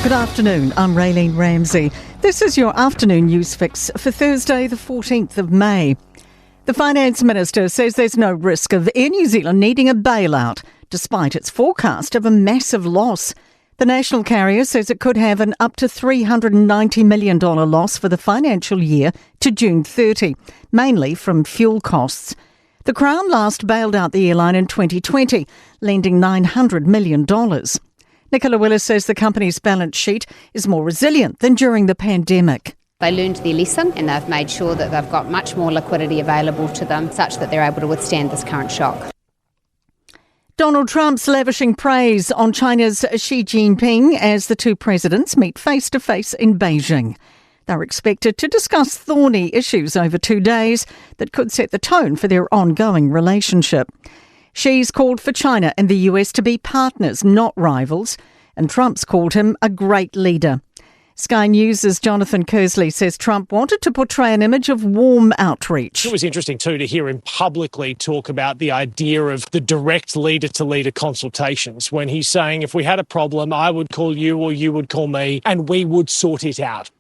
Good afternoon, I'm Raylene Ramsey. This is your afternoon news fix for Thursday the 14th of May. The Finance Minister says there's no risk of Air New Zealand needing a bailout, despite its forecast of a massive loss. The national carrier says it could have an up to $390 million loss for the financial year to June 30, mainly from fuel costs. The Crown last bailed out the airline in 2020, lending $900 million. Nicola Willis says the company's balance sheet is more resilient than during the pandemic. They learned their lesson and they've made sure that they've got much more liquidity available to them such that they're able to withstand this current shock. Donald Trump's lavishing praise on China's Xi Jinping as the two presidents meet face-to-face in Beijing. They're expected to discuss thorny issues over 2 days that could set the tone for their ongoing relationship. Xi's called for China and the US to be partners, not rivals, and Trump's called him a great leader. Sky News' Jonathan Kersley says Trump wanted to portray an image of warm outreach. It was interesting too to hear him publicly talk about the idea of the direct leader-to-leader consultations when he's saying if we had a problem, I would call you or you would call me and we would sort it out.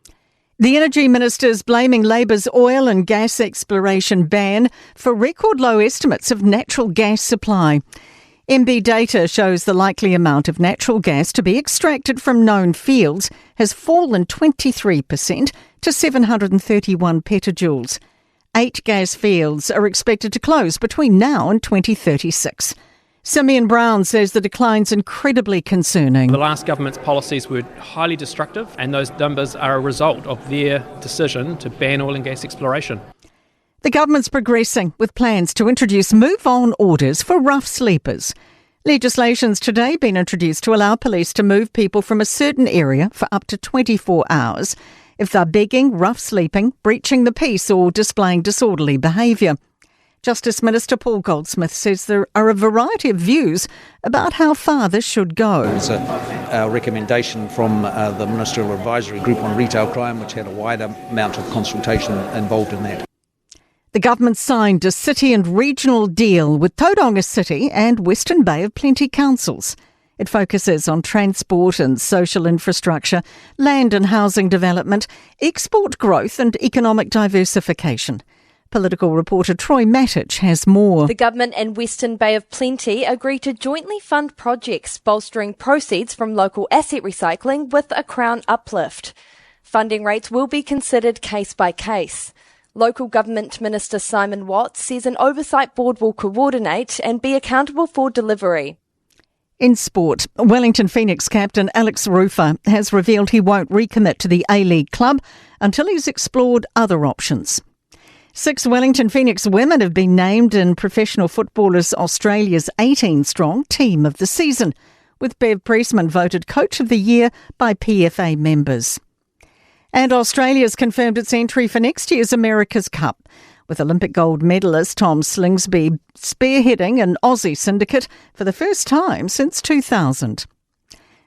The Energy Minister's blaming Labor's oil and gas exploration ban for record low estimates of natural gas supply. MB data shows the likely amount of natural gas to be extracted from known fields has fallen 23% to 731 petajoules. 8 gas fields are expected to close between now and 2036. Simeon Brown says the decline's incredibly concerning. The last government's policies were highly destructive, and those numbers are a result of their decision to ban oil and gas exploration. The government's progressing with plans to introduce move-on orders for rough sleepers. Legislation's today been introduced to allow police to move people from a certain area for up to 24 hours if they're begging, rough sleeping, breaching the peace or displaying disorderly behaviour. Justice Minister Paul Goldsmith says there are a variety of views about how far this should go. There's a recommendation from the Ministerial Advisory Group on Retail Crime, which had a wider amount of consultation involved in that. The government signed a city and regional deal with Tauranga City and Western Bay of Plenty councils. It focuses on transport and social infrastructure, land and housing development, export growth and economic diversification. Political reporter Troy Mattich has more. The government and Western Bay of Plenty agreed to jointly fund projects bolstering proceeds from local asset recycling with a Crown uplift. Funding rates will be considered case by case. Local Government Minister Simon Watts says an oversight board will coordinate and be accountable for delivery. In sport, Wellington Phoenix captain Alex Rufer has revealed he won't recommit to the A-League club until he's explored other options. 6 Wellington Phoenix women have been named in Professional Footballers Australia's 18-strong Team of the Season, with Bev Priestman voted Coach of the Year by PFA members. And Australia's confirmed its entry for next year's America's Cup, with Olympic gold medalist Tom Slingsby spearheading an Aussie syndicate for the first time since 2000.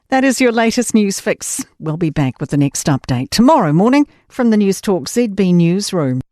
That is your latest news fix. We'll be back with the next update tomorrow morning from the Newstalk ZB newsroom.